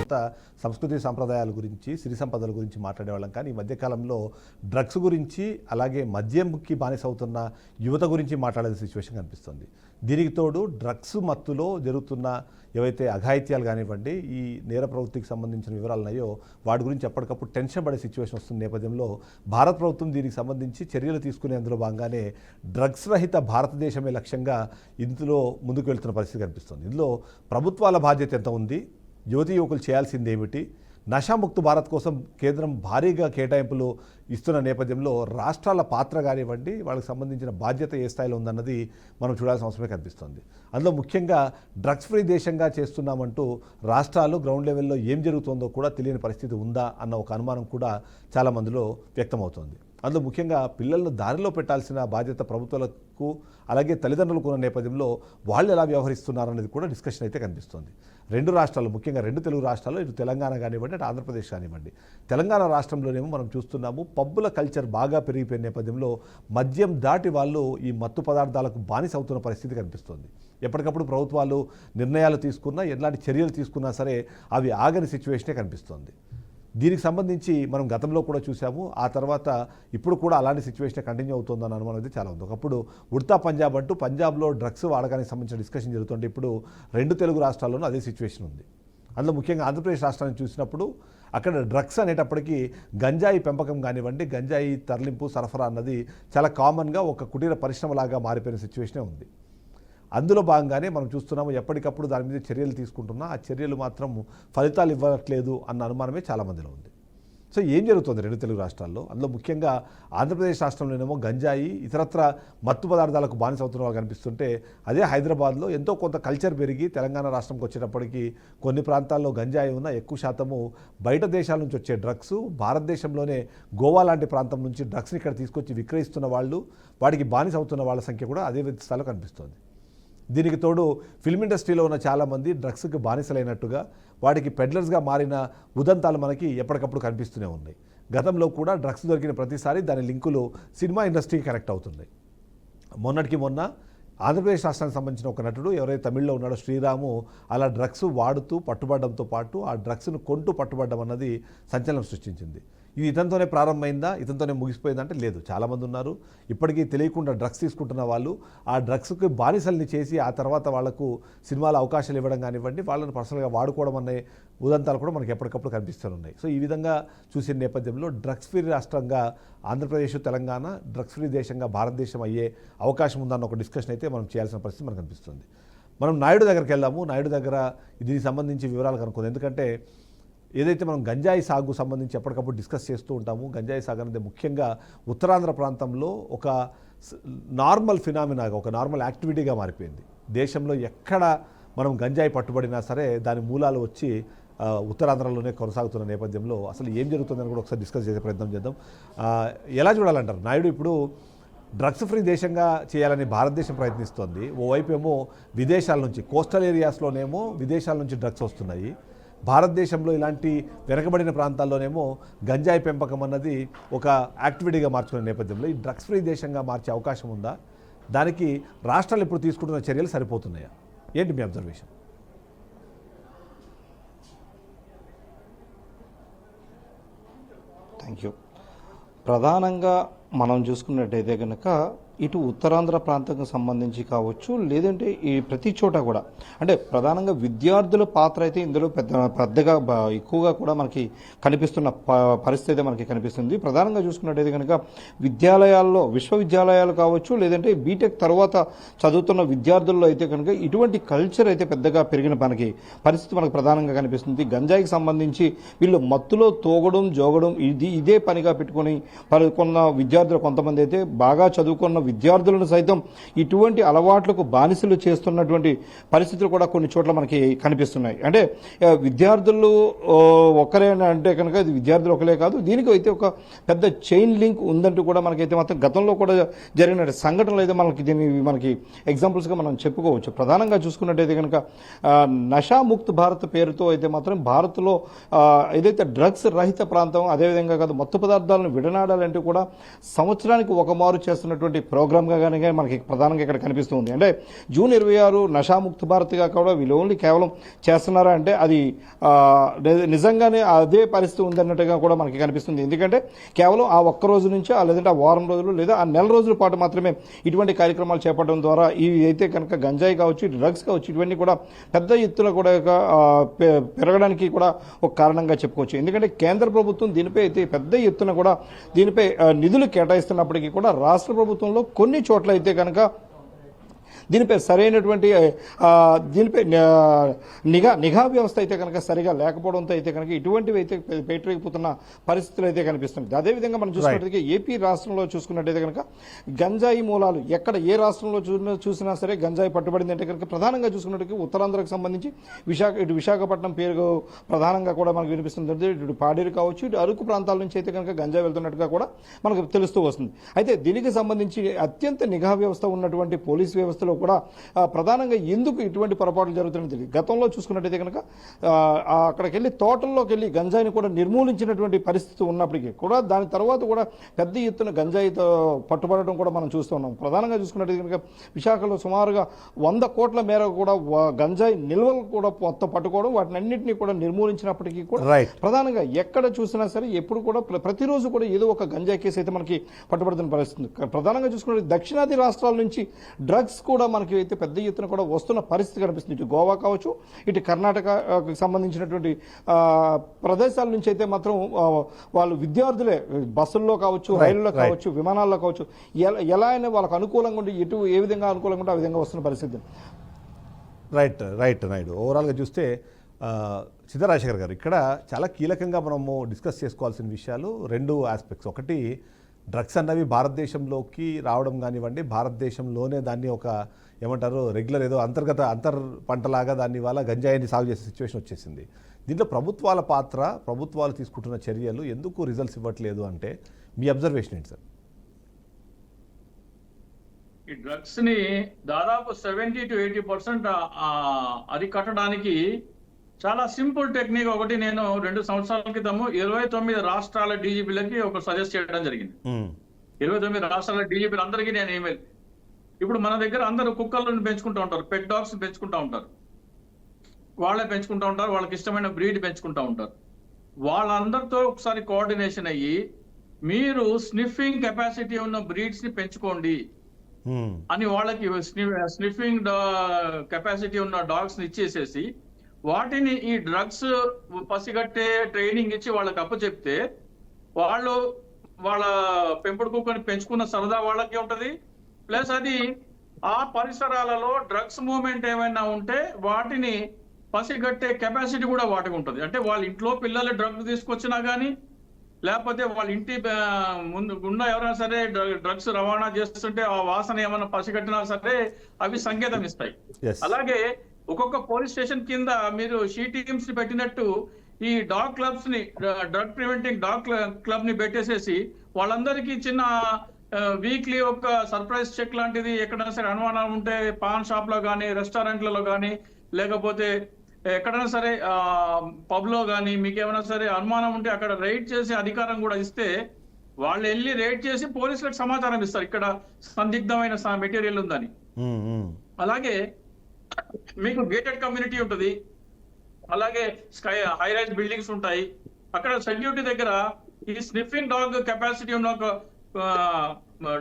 కొంత సంస్కృతి సంప్రదాయాల గురించి సిరి సంపదల గురించి మాట్లాడేవాళ్ళం, కానీ ఈ మధ్యకాలంలో డ్రగ్స్ గురించి అలాగే మద్యంకి బానిస అవుతున్న యువత గురించి మాట్లాడే సిచ్యువేషన్ కనిపిస్తుంది. దీనికి తోడు డ్రగ్స్ మత్తులో జరుగుతున్న ఏవైతే అఘాయిత్యాలు కానివ్వండి, ఈ నేర ప్రవృత్తికి సంబంధించిన వివరాలు ఉన్నాయో వాటి గురించి ఎప్పటికప్పుడు టెన్షన్ పడే సిచ్యువేషన్ వస్తున్న నేపథ్యంలో భారత ప్రభుత్వం దీనికి సంబంధించి చర్యలు తీసుకునేందులో భాగంగానే డ్రగ్స్ రహిత భారతదేశమే లక్ష్యంగా ఇందులో ముందుకు వెళ్తున్న పరిస్థితి కనిపిస్తుంది. ఇందులో ప్రభుత్వాల బాధ్యత ఎంత ఉంది, యువతీ యువకులు చేయాల్సింది ఏమిటి, నషాముక్త భారత్ కోసం కేంద్రం భారీగా కేటాయింపులు ఇస్తున్న నేపథ్యంలో రాష్ట్రాల పాత్ర కానివ్వండి, వాళ్ళకి సంబంధించిన బాధ్యత ఏ స్థాయిలో ఉందన్నది మనం చూడాల్సిన అవసరమే కనిపిస్తుంది. అందులో ముఖ్యంగా డ్రగ్స్ ఫ్రీ దేశంగా చేస్తున్నామంటూ రాష్ట్రాలు గ్రౌండ్ లెవెల్లో ఏం జరుగుతుందో కూడా తెలియని పరిస్థితి ఉందా అన్న ఒక అనుమానం కూడా చాలా మందిలో వ్యక్తమవుతోంది. అందులో ముఖ్యంగా పిల్లలను దారిలో పెట్టాల్సిన బాధ్యత ప్రభుత్వాలకు అలాగే తల్లిదండ్రులకు ఉన్న నేపథ్యంలో వాళ్ళు ఎలా వ్యవహరిస్తున్నారనేది కూడా డిస్కషన్ అయితే కనిపిస్తుంది. రెండు రాష్ట్రాలు, ముఖ్యంగా రెండు తెలుగు రాష్ట్రాల్లో, ఇటు తెలంగాణ కానివ్వండి అటు ఆంధ్రప్రదేశ్ కానివ్వండి, తెలంగాణ రాష్ట్రంలోనేమో మనం చూస్తున్నాము పబ్బుల కల్చర్ బాగా పెరిగిపోయిన నేపథ్యంలో మద్యం దాటి వాళ్ళు ఈ మత్తు పదార్థాలకు బానిస అవుతున్న పరిస్థితి కనిపిస్తుంది. ఎప్పటికప్పుడు ప్రభుత్వాలు నిర్ణయాలు తీసుకున్నా, ఎలాంటి చర్యలు తీసుకున్నా సరే అవి ఆగని సిచ్యువేషనే కనిపిస్తుంది. దీనికి సంబంధించి మనం గతంలో కూడా చూసాము, ఆ తర్వాత ఇప్పుడు కూడా అలాంటి సిచ్యువేషన్ కంటిన్యూ అవుతుందని అనుమానం అయితే చాలా ఉంది. ఒకప్పుడు ఉడతా పంజాబ్ అంటూ పంజాబ్లో డ్రగ్స్ వాడకానికి సంబంధించిన డిస్కషన్ జరుగుతుంటే ఇప్పుడు రెండు తెలుగు రాష్ట్రాల్లోనూ అదే సిచ్యువేషన్ ఉంది. అందులో ముఖ్యంగా ఆంధ్రప్రదేశ్ రాష్ట్రాన్ని చూసినప్పుడు అక్కడ డ్రగ్స్ అనేటప్పటికీ గంజాయి పెంపకం కానివ్వండి, గంజాయి తరలింపు సరఫరా అన్నది చాలా కామన్గా ఒక కుటీర పరిశ్రమలాగా మారిపోయిన సిచ్యువేషనే ఉంది. అందులో భాగంగానే మనం చూస్తున్నాము ఎప్పటికప్పుడు దాని మీద చర్యలు తీసుకుంటున్నా ఆ చర్యలు మాత్రం ఫలితాలు ఇవ్వట్లేదు అన్న అనుమానమే చాలామందిలో ఉంది. సో ఏం జరుగుతుంది రెండు తెలుగు రాష్ట్రాల్లో? అందులో ముఖ్యంగా ఆంధ్రప్రదేశ్ రాష్ట్రంలోనేమో గంజాయి ఇతరత్ర మత్తు పదార్థాలకు బానిస అవుతున్న వాళ్ళు కనిపిస్తుంటే, అదే హైదరాబాద్లో ఎంతో కొంత కల్చర్ పెరిగి తెలంగాణ రాష్ట్రంకి వచ్చేటప్పటికి కొన్ని ప్రాంతాల్లో గంజాయి ఉన్న ఎక్కువ శాతము బయట దేశాల నుంచి వచ్చే డ్రగ్స్, భారతదేశంలోనే గోవా లాంటి ప్రాంతం నుంచి డ్రగ్స్ని ఇక్కడ తీసుకొచ్చి విక్రయిస్తున్న వాళ్ళు, వాటికి బానిస అవుతున్న వాళ్ళ సంఖ్య కూడా అదే స్థాయిలో కనిపిస్తుంది. దీనికి తోడు ఫిల్మ్ ఇండస్ట్రీలో ఉన్న చాలామంది డ్రగ్స్కి బానిసలైనట్టుగా వాటికి పెడ్లర్స్గా మారిన ఉదంతాలు మనకి ఎప్పటికప్పుడు కనిపిస్తూనే ఉన్నాయి. గతంలో కూడా డ్రగ్స్ దొరికిన ప్రతిసారి దాని లింకులు సినిమా ఇండస్ట్రీకి కనెక్ట్ అవుతున్నాయి. మొన్నటికి మొన్న ఆంధ్రప్రదేశ్ రాష్ట్రానికి సంబంధించిన ఒక నటుడు ఎవరైతే తమిళ్లో ఉన్నాడో శ్రీరాము అలా డ్రగ్స్ వాడుతూ పట్టుబడడంతో పాటు ఆ డ్రగ్స్ను కొంటూ పట్టుబడడం అన్నది సంచలనం సృష్టించింది. ఇది ఇతనితోనే ప్రారంభమైందా, ఇతనితోనే ముగిసిపోయిందంటే లేదు. చాలామంది ఉన్నారు ఇప్పటికీ తెలియకుండా డ్రగ్స్ తీసుకుంటున్న వాళ్ళు, ఆ డ్రగ్స్కి బానిసల్ని చేసి ఆ తర్వాత వాళ్లకు సినిమాలో అవకాశాలు ఇవ్వడం కానివ్వండి, వాళ్ళని పర్సనల్గా వాడుకోవడం అనే ఉదంతాలు కూడా మనకి ఎప్పటికప్పుడు కనిపిస్తున్నాయి. సో ఈ విధంగా చూసిన నేపథ్యంలో డ్రగ్స్ ఫ్రీ రాష్ట్రంగా ఆంధ్రప్రదేశ్, తెలంగాణ డ్రగ్స్ ఫ్రీ దేశంగా భారతదేశం అయ్యే అవకాశం ఉందన్న ఒక డిస్కషన్ అయితే మనం చేయాల్సిన పరిస్థితి మనకు కనిపిస్తుంది. మనం నాయుడు దగ్గరికి వెళ్దాము. నాయుడు దగ్గర దీనికి సంబంధించి వివరాలు కనుక్కుంది. ఎందుకంటే ఏదైతే మనం గంజాయి సాగు సంబంధించి ఎప్పటికప్పుడు డిస్కస్ చేస్తూ ఉంటాము, గంజాయి సాగు అనేది ముఖ్యంగా ఉత్తరాంధ్ర ప్రాంతంలో ఒక నార్మల్ ఫినామినాగా, ఒక నార్మల్ యాక్టివిటీగా మారిపోయింది. దేశంలో ఎక్కడ మనం గంజాయి పట్టుబడినా సరే దాని మూలాలు వచ్చి ఉత్తరాంధ్రలోనే కొనసాగుతున్న నేపథ్యంలో అసలు ఏం జరుగుతుందని కూడా ఒకసారి డిస్కస్ చేసే ప్రయత్నం చేద్దాం. ఎలా చూడాలంటారు? నాయుడు ఇప్పుడు డ్రగ్స్ ఫ్రీ దేశంగా చేయాలని భారతదేశం ప్రయత్నిస్తోంది. ఓవైపు ఏమో విదేశాల నుంచి, కోస్టల్ ఏరియాస్లోనేమో విదేశాల నుంచి డ్రగ్స్ వస్తున్నాయి. భారతదేశంలో ఇలాంటి వెనకబడిన ప్రాంతాల్లోనేమో గంజాయి పెంపకం అన్నది ఒక యాక్టివిటీగా మార్చుకునే నేపథ్యంలో ఈ డ్రగ్స్ ఫ్రీ దేశంగా మార్చే అవకాశం ఉందా? దానికి రాష్ట్రాలు ఇప్పుడు తీసుకుంటున్న చర్యలు సరిపోతున్నాయా? ఏంటి మీ అబ్జర్వేషన్? Thank you. ప్రధానంగా మనం చూసుకున్నట్టయితే కనుక ఇటు ఉత్తరాంధ్ర ప్రాంతానికి సంబంధించి కావచ్చు, లేదంటే ఈ ప్రతి చోట కూడా అంటే ప్రధానంగా విద్యార్థుల పాత్ర అయితే ఇందులో పెద్దగా ఎక్కువగా కూడా మనకి కనిపిస్తున్న పరిస్థితి మనకి కనిపిస్తుంది. ప్రధానంగా చూసుకున్నట్టయితే కనుక విద్యాలయాల్లో, విశ్వవిద్యాలయాలు కావచ్చు, లేదంటే బీటెక్ తర్వాత చదువుతున్న విద్యార్థుల్లో అయితే కనుక ఇటువంటి కల్చర్ అయితే పెద్దగా పెరిగిన పరిస్థితి మనకు ప్రధానంగా కనిపిస్తుంది. గంజాయికి సంబంధించి వీళ్ళు మత్తులో తోగడం, జోగడం ఇదే పనిగా పెట్టుకుని కొన్న విద్యార్థులు కొంతమంది అయితే బాగా చదువుకున్న విద్యార్థులను సైతం ఇటువంటి అలవాట్లకు బానిసలు చేస్తున్నటువంటి పరిస్థితులు కూడా కొన్ని చోట్ల మనకి కనిపిస్తున్నాయి. అంటే విద్యార్థులు ఒక్కరే అంటే కనుక ఇది విద్యార్థులు ఒకరే కాదు, దీనికి అయితే ఒక పెద్ద చైన్ లింక్ ఉందంటూ కూడా మనకైతే మాత్రం గతంలో కూడా జరిగిన సంఘటనలు అయితే మనకి ఎగ్జాంపుల్స్గా మనం చెప్పుకోవచ్చు. ప్రధానంగా చూసుకున్నట్టయితే కనుక నషాముక్త్ భారత్ పేరుతో అయితే మాత్రం భారత్లో ఏదైతే డ్రగ్స్ రహిత ప్రాంతం, అదేవిధంగా కాదు మత్తు పదార్థాలను విడనాడాలంటూ కూడా సంవత్సరానికి ఒక మారు చేస్తున్నటువంటి ప్రోగ్రామ్గా కానీ మనకి ప్రధానంగా ఇక్కడ కనిపిస్తుంది. అంటే జూన్ 26 నషాముక్త భారత్గా కూడా వీళ్ళు ఓన్లీ కేవలం చేస్తున్నారా అంటే అది నిజంగానే అదే పరిస్థితి ఉందన్నట్టుగా కూడా మనకి కనిపిస్తుంది. ఎందుకంటే కేవలం ఆ ఒక్క రోజు నుంచి లేదంటే ఆ వారం రోజులు లేదా ఆ నెల రోజుల పాటు మాత్రమే ఇటువంటి కార్యక్రమాలు చేపట్టడం ద్వారా ఇవి అయితే కనుక గంజాయి కావచ్చు, డ్రగ్స్ కావచ్చు, ఇవన్నీ కూడా పెద్ద ఎత్తున కూడా పెరగడానికి కూడా ఒక కారణంగా చెప్పుకోవచ్చు. ఎందుకంటే కేంద్ర ప్రభుత్వం దీనిపై అయితే పెద్ద ఎత్తున కూడా దీనిపై నిధులు కేటాయిస్తున్నప్పటికీ కూడా రాష్ట్ర ప్రభుత్వంలో కొన్ని చోట్ల అయితే కనుక దీనిపై సరైనటువంటి దీనిపై నిఘా వ్యవస్థ అయితే కనుక సరిగా లేకపోవడంతో అయితే కనుక ఇటువంటివి అయితే పేటరేగిపోతున్న పరిస్థితులు అయితే కనిపిస్తుంది. అదేవిధంగా మనం చూసుకున్నట్లయితే ఏపీ రాష్ట్రంలో చూసుకున్నట్టయితే కనుక గంజాయి మూలాలు ఎక్కడ ఏ రాష్ట్రంలో చూసినా సరే గంజాయి పట్టుబడింది అంటే కనుక ప్రధానంగా చూసుకున్నట్టు ఉత్తరాంధ్రకు సంబంధించి విశాఖపట్నం పేరు ప్రధానంగా కూడా మనకు వినిపిస్తుంది. ఇటు పాడేరు కావచ్చు, ఇటు అరకు ప్రాంతాల నుంచి అయితే కనుక గంజాయి వెళ్తున్నట్టుగా కూడా మనకు తెలుస్తూ వస్తుంది. అయితే దీనికి సంబంధించి అత్యంత నిఘా వ్యవస్థ ఉన్నటువంటి పోలీస్ వ్యవస్థలో కూడా ప్రధానంగా ఎందుకు ఇటువంటి పొరపాట్లు జరుగుతున్నది తెలియదు. గతంలో చూసుకున్నట్టయితే కనుక అక్కడికి వెళ్ళి తోటల్లోకి వెళ్ళి గంజాయిని కూడా నిర్మూలించినటువంటి పరిస్థితి ఉన్నప్పటికీ కూడా దాని తర్వాత కూడా పెద్ద ఎత్తున గంజాయితో పట్టుబడటం కూడా మనం చూస్తున్నాం. ప్రధానంగా చూసుకున్నట్టయితే కనుక విశాఖలో సుమారుగా 100 కోట్ల మేరకు కూడా గంజాయి నిల్వలు కూడా మొత్తం పట్టుకోవడం, వాటిని అన్నింటినీ కూడా నిర్మూలించినప్పటికీ కూడా ప్రధానంగా ఎక్కడ చూసినా సరే ఎప్పుడు కూడా ప్రతిరోజు కూడా ఏదో ఒక గంజాయి కేసు అయితే మనకి పట్టుబడుతున్న పరిస్థితి. ప్రధానంగా చూసుకున్నట్టు దక్షిణాది రాష్ట్రాల నుంచి డ్రగ్స్ కూడా మనకి అయితే పెద్ద ఎత్తున కూడా వస్తున్న పరిస్థితి కనిపిస్తుంది. ఇటు గోవా కావచ్చు, ఇటు కర్ణాటకకు సంబంధించినటువంటి ప్రదేశాల నుంచి అయితే మాత్రం వాళ్ళు విద్యార్థులే బస్సుల్లో కావచ్చు, రైళ్లలో కావచ్చు, విమానాల్లో కావచ్చు, ఎలా అయినా వాళ్ళకు అనుకూలంగా ఉండి ఏ విధంగా అనుకూలంగా ఉంటే ఆ విధంగా వస్తున్న పరిస్థితి. రైట్ నాయుడు. ఓవరాల్గా చూస్తే సిద్ధరాజశేఖర్ గారు ఇక్కడ చాలా కీలకంగా మనము డిస్కస్ చేసుకోవాల్సిన విషయాలు 2 ఆస్పెక్ట్స్. ఒకటి, డ్రగ్స్ అన్నవి భారతదేశంలోకి రావడం కానివ్వండి, భారతదేశంలోనే దాన్ని ఒక ఏమంటారు రెగ్యులర్ ఏదో అంతర్ పంటలాగా దాన్ని వల్ల గంజాయిని సాగు చేసే సిచ్యువేషన్ వచ్చేసింది. దీంట్లో ప్రభుత్వాల పాత్ర, ప్రభుత్వాలు తీసుకుంటున్న చర్యలు ఎందుకు రిజల్ట్స్ ఇవ్వట్లేదు అంటే మీ అబ్జర్వేషన్ ఏంటి సార్? ఈ డ్రగ్స్ ని దాదాపు 70 to 80% అరికట్టడానికి చాలా సింపుల్ టెక్నిక్ ఒకటి నేను 2 సంవత్సరాల క్రితము 29 రాష్ట్రాల డీజీపీలకి ఒక సజెస్ట్ చేయడం జరిగింది. 29 రాష్ట్రాల డీజీపీలు అందరికీ నేను ఈమెయిల్. ఇప్పుడు మన దగ్గర అందరూ కుక్కలను పెంచుకుంటూ ఉంటారు, పెట్ డాగ్స్ పెంచుకుంటూ ఉంటారు, వాళ్ళే పెంచుకుంటూ ఉంటారు, వాళ్ళకి ఇష్టమైన బ్రీడ్ పెంచుకుంటూ ఉంటారు. వాళ్ళందరితో ఒకసారి కోఆర్డినేషన్ అయ్యి మీరు స్నిఫింగ్ కెపాసిటీ ఉన్న బ్రీడ్స్ ని పెంచుకోండి అని వాళ్ళకి స్నిఫింగ్ కెపాసిటీ ఉన్న డాగ్స్ ని ఇచ్చేసేసి వాటిని ఈ డ్రగ్స్ పసిగట్టే ట్రైనింగ్ ఇచ్చి వాళ్ళకి అప్పచెప్తే వాళ్ళు వాళ్ళ పెంపుడు కుక్కని పెంచుకున్న సరదా వాళ్ళకి ఉంటది. ప్లస్ అది ఆ పరిసరాలలో డ్రగ్స్ మూవ్మెంట్ ఏమైనా ఉంటే వాటిని పసిగట్టే కెపాసిటీ కూడా వాటికి ఉంటుంది. అంటే వాళ్ళ ఇంట్లో పిల్లలు డ్రగ్ తీసుకొచ్చినా కానీ, లేకపోతే వాళ్ళ ఇంటి ముందు గుండా ఎవరైనా సరే డ్రగ్స్ రవాణా చేస్తుంటే ఆ వాసన ఏమైనా పసిగట్టినా సరే అవి సంకేతం ఇస్తాయి. అలాగే ఒక్కొక్క పోలీస్ స్టేషన్ కింద మీరు షీ టీమ్స్ ని పెట్టినట్టు ఈ డాగ్ క్లబ్స్ ని, డ్రగ్ ప్రివెంటింగ్ డాగ్ క్లబ్ ని పెట్టేసేసి వాళ్ళందరికీ చిన్న వీక్లీ ఒక సర్ప్రైజ్ చెక్ లాంటిది ఎక్కడైనా సరే అనుమానం ఉంటే పాన్ షాప్ లో కానీ, రెస్టారెంట్లలో కానీ, లేకపోతే ఎక్కడైనా సరే పబ్ లో కానీ మీకు ఏమైనా సరే అనుమానం ఉంటే అక్కడ రైడ్ చేసే అధికారం కూడా ఇస్తే వాళ్ళు వెళ్ళి రైడ్ చేసి పోలీసులకు సమాచారం ఇస్తారు ఇక్కడ సందిగ్ధమైన మెటీరియల్ ఉందని. అలాగే మీకు గేటెడ్ కమ్యూనిటీ ఉంటుంది, అలాగే హై రైజ్ బిల్డింగ్స్ ఉంటాయి. అక్కడ సెక్యూరిటీ దగ్గర ఈ స్నిఫింగ్ డాగ్ కెపాసిటీ ఉన్న ఒక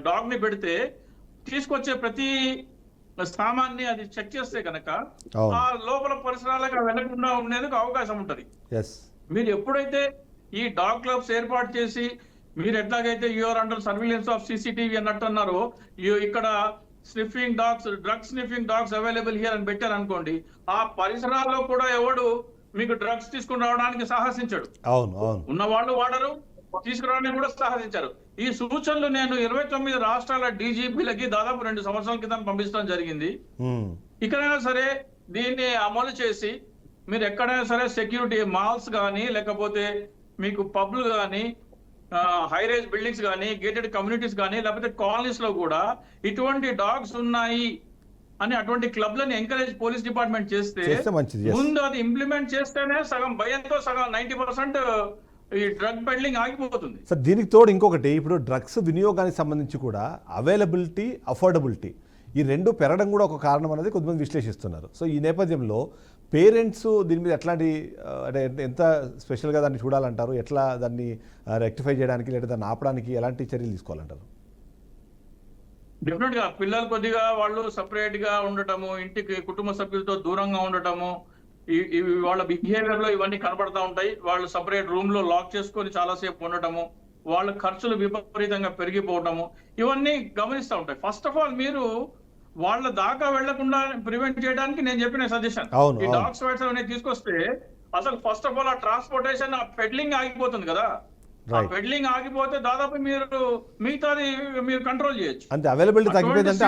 డాగ్ ని పెడితే తీసుకొచ్చే ప్రతి సామాన్ని అది చెక్ చేస్తే కనుక ఆ లోపల పరిసరాలకు వెళ్లకుండా ఉండేందుకు అవకాశం ఉంటది. మీరు ఎప్పుడైతే ఈ డాగ్ క్లబ్స్ ఏర్పాటు చేసి మీరు ఎట్లాగైతే you are under surveillance of CCTV అన్నట్టు అన్నారో, ఇక్కడ sniffing dogs, drug sniffing dogs available here అని పెట్టారు అనుకోండి, ఆ పరిసరాల్లో కూడా ఎవడు మీకు డ్రగ్స్ తీసుకుని రావడానికి సాహసించాడు. ఉన్న వాళ్ళు వాడరు, తీసుకురావడానికి కూడా సాహసించారు. ఈ సూచనలు నేను 29 రాష్ట్రాల డీజీపీలకి దాదాపు 2 సంవత్సరాల క్రితం పంపించడం జరిగింది. ఇక్కడైనా సరే దీన్ని అమలు చేసి మీరు ఎక్కడైనా సరే సెక్యూరిటీ మాల్స్ కానీ, లేకపోతే మీకు పబ్లు కానీ, హై రైజ్ బిల్డింగ్స్ కానీ, గేటెడ్ కమ్యూనిటీస్ కానీ, లేకపోతే కాలనీస్ లో కూడా ఇటువంటి డాగ్స్ ఉన్నాయి అని అటువంటి క్లబ్లను ఎంకరేజ్ పోలీస్ డిపార్ట్మెంట్ చేస్తే ముందు అది ఇంప్లిమెంట్ చేస్తేనే సగం భయంతో సగం 90% ఈ డ్రగ్ పెడ్లింగ్ ఆగిపోతుంది. సార్ దీనికి తోడు ఇంకొకటి, ఇప్పుడు డ్రగ్స్ వినియోగానికి సంబంధించి కూడా అవైలబిలిటీ, అఫోర్డబిలిటీ ఈ రెండు పెరగడం కూడా ఒక కారణం అనేది కొంతమంది విశ్లేషిస్తున్నారు. సో ఈ నేపథ్యంలో పేరెంట్స్ దీని మీద ఎట్లాంటి అంటే ఎంత స్పెషల్గా దాన్ని చూడాలంటారు, ఎట్లా దాన్ని రెక్టిఫై చేయడానికి లేదా దాన్ని ఆపడానికి ఎలాంటి చర్యలు తీసుకోవాలంటారు? డెఫినెట్ గా పిల్లలు కొద్దిగా వాళ్ళు సపరేట్ గా ఉండటము, ఇంటికి కుటుంబ సభ్యులతో దూరంగా ఉండటము, ఇవి వాళ్ళ బిహేవియర్ లో ఇవన్నీ కనబడతా ఉంటాయి. వాళ్ళు సపరేట్ రూమ్ లో లాక్ చేసుకొని చాలాసేపు ఉండటము, వాళ్ళ ఖర్చులు విపరీతంగా పెరిగిపోవటము, ఇవన్నీ గమనిస్తూ ఉంటాయి. ఫస్ట్ ఆఫ్ ఆల్ మీరు వాళ్ళ దాకా వెళ్లకుండా ప్రివెంట్ చేయడానికి నేను చెప్పిన సజెషన్ అవును, ఈ అవును. డాగ్ స్వాట్స్ అనేది తీసుకొస్తే అసలు ఫస్ట్ ఆఫ్ ఆల్ ఆ ట్రాన్స్పోర్టేషన్, ఆ పెడ్లింగ్ ఆగిపోతుంది కదా. ఆ రైట్. పెడ్లింగ్ ఆగిపోతే దాదాపు మీరు మిగతాది మీరు కంట్రోల్ చేయొచ్చు. అంటే అవైలబిలిటీ అటువంటి తగ్గిపోయిందంటే